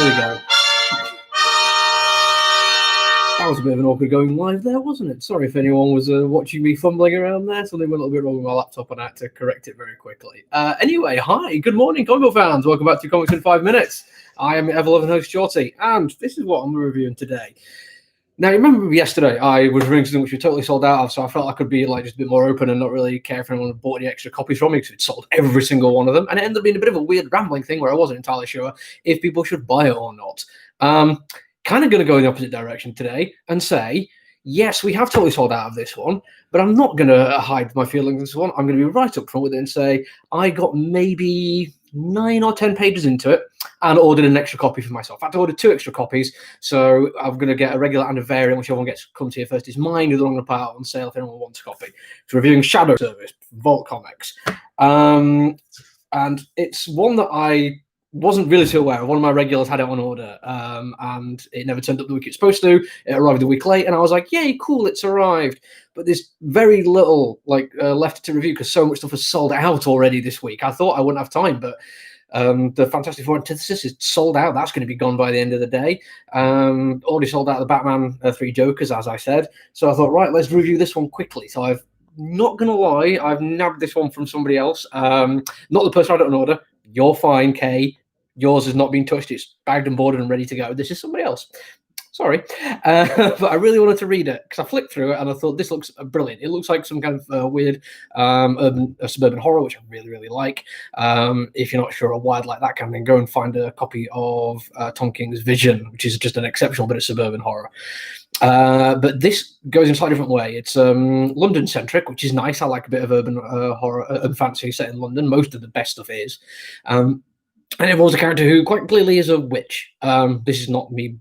There we go. That was a bit of an awkward going live there, wasn't it? Sorry if anyone was watching me fumbling around there. Something went a little bit wrong with my laptop and I had to correct it very quickly. Anyway, hi, good morning, comic book fans. Welcome back to Comics in 5 Minutes. I am your ever-loving host, Shorty, and this is what I'm reviewing today. Now, you remember yesterday I was reviewing something which we totally sold out of, so I felt I could be like just a bit more open and not really care if anyone bought any extra copies from me because it sold every single one of them, and it ended up being a bit of a weird rambling thing where I wasn't entirely sure if people should buy it or not. Kind of going to go in the opposite direction today and say, yes, we have totally sold out of this one, but I'm not going to hide my feelings on this one. I'm going to be right up front with it and say I got maybe 9 or 10 pages into it and ordered an extra copy for myself. I had to order 2 extra copies, so I'm going to get a regular and a variant, whichever one comes here first is mine, who I'm going to put out on sale if anyone wants a copy. It's reviewing Shadow Service, Vault Comics. And it's one that I wasn't really too aware of. One of my regulars had it on order, and it never turned up the week it's supposed to. It arrived a week late, and I was like, yay, cool, it's arrived. But there's very little left to review because so much stuff has sold out already this week. I thought I wouldn't have time, but the Fantastic Four Antithesis is sold out. That's going to be gone by the end of the day. Already sold out the Batman 3 Jokers, as I said. So I thought, right, let's review this one quickly. So I've not going to lie, I've nabbed this one from somebody else. Not the person I had it on order. You're fine, Kay. Yours has not been touched. It's bagged and boarded and ready to go. This is somebody else. Sorry. But I really wanted to read it because I flicked through it and I thought this looks brilliant. It looks like some kind of weird suburban horror, which I really, really like. If you're not sure why I'd like that kind of thing, go and find a copy of Tom King's Vision, which is just an exceptional bit of suburban horror. But this goes in a slightly different way. It's London-centric, which is nice. I like a bit of urban horror and fantasy set in London. Most of the best stuff is. And it involves a character who quite clearly is a witch. This is not me,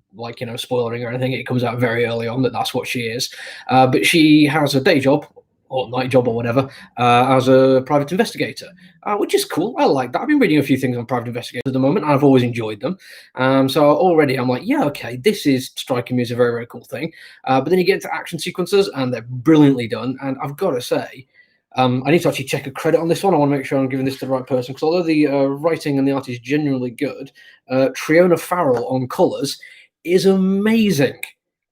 spoiling or anything. It comes out very early on that that's what she is. But she has a day job, or night job or whatever, as a private investigator, which is cool. I like that. I've been reading a few things on private investigators at the moment, and I've always enjoyed them. So already I'm like, yeah, okay, this is striking me as a very, very cool thing. But then you get into action sequences, and they're brilliantly done. And I've got to say, I need to actually check a credit on this one. I want to make sure I'm giving this to the right person, because although the writing and the art is genuinely good, Triona Farrell on colours is amazing.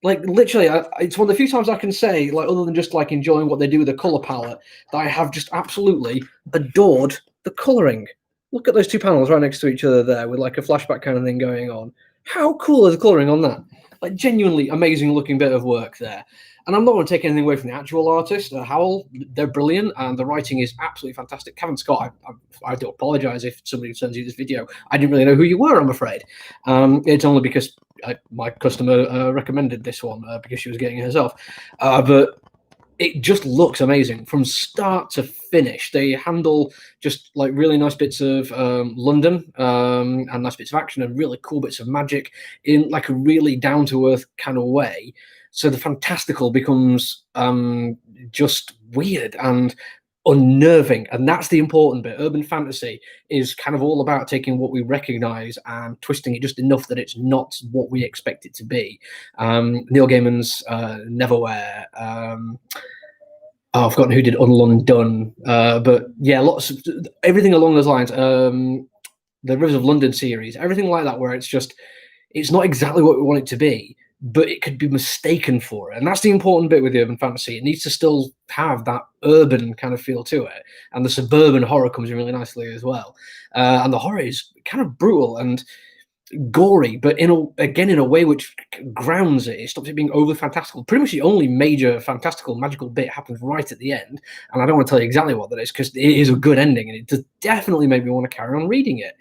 Literally, it's one of the few times I can say, other than just enjoying what they do with the colour palette, that I have just absolutely adored the colouring. Look at those 2 panels right next to each other there with a flashback kind of thing going on. How cool is the colouring on that? Genuinely amazing looking bit of work there. And I'm not going to take anything away from the actual artist, Howell. They're brilliant, and the writing is absolutely fantastic. Kevin Scott, I do apologise if somebody sends you this video. I didn't really know who you were, I'm afraid. It's only because my customer recommended this one because she was getting it herself. But it just looks amazing from start to finish. They handle just really nice bits of London and nice bits of action and really cool bits of magic in a really down-to-earth kind of way. So the fantastical becomes just weird and unnerving, and that's the important bit. Urban fantasy is kind of all about taking what we recognize and twisting it just enough that it's not what we expect it to be. Neil Gaiman's Neverwhere. I've forgotten who did Unlondon, but yeah, lots of everything along those lines. The Rivers of London series, everything like that, where it's not exactly what we want it to be, but it could be mistaken for it. And that's the important bit with the urban fantasy. It needs to still have that urban kind of feel to it. And the suburban horror comes in really nicely as well. And the horror is kind of brutal and gory, but in a way which grounds it. It stops it being over fantastical. Pretty much the only major fantastical magical bit happens right at the end, and I don't want to tell you exactly what that is because it is a good ending, and it does definitely make me want to carry on reading it.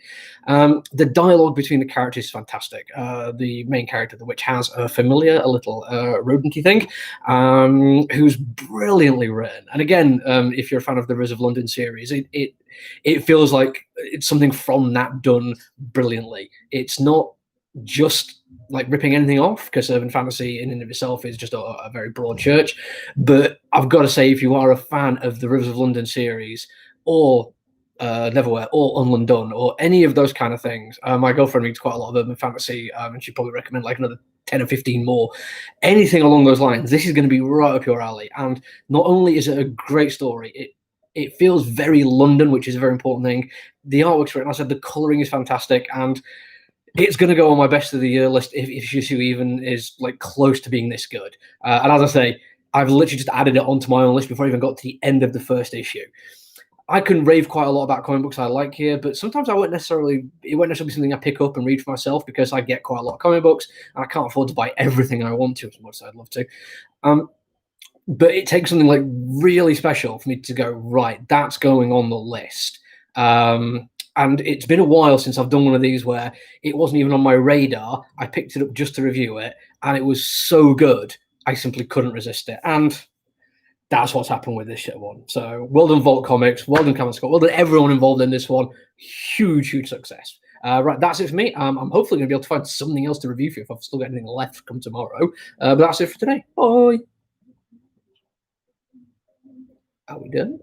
The dialogue between the characters is fantastic. The main character, the witch, has a familiar, a little rodenty thing, who's brilliantly written. And again, if you're a fan of the Rivers of London series, it feels like it's something from that done brilliantly. It's not just ripping anything off, because urban fantasy in and of itself is just a very broad church. But I've got to say, if you are a fan of the Rivers of London series, or Neverwhere, or Unlondon, or any of those kind of things, my girlfriend reads quite a lot of urban fantasy, and she'd probably recommend another 10 or 15 more. Anything along those lines, this is going to be right up your alley. And not only is it a great story, it feels very London, which is a very important thing. The artwork's written, I said, the colouring is fantastic, and It's going to go on my best of the year list if issue even is like close to being this good. And as I say, I've literally just added it onto my own list before I even got to the end of the first issue. I can rave quite a lot about comic books I like here, but sometimes it won't necessarily be something I pick up and read for myself because I get quite a lot of comic books and I can't afford to buy everything I want to as much as I'd love to. But it takes something like really special for me to go, right, that's going on the list. And it's been a while since I've done one of these where it wasn't even on my radar. I picked it up just to review it, and it was so good, I simply couldn't resist it. And that's what's happened with this shit one. So well done, Vault Comics. Well done, Cameron Scott. Well done, everyone involved in this one. Huge, huge success. Right, that's it for me. I'm hopefully going to be able to find something else to review for you if I've still got anything left come tomorrow. But that's it for today. Bye. Are we done?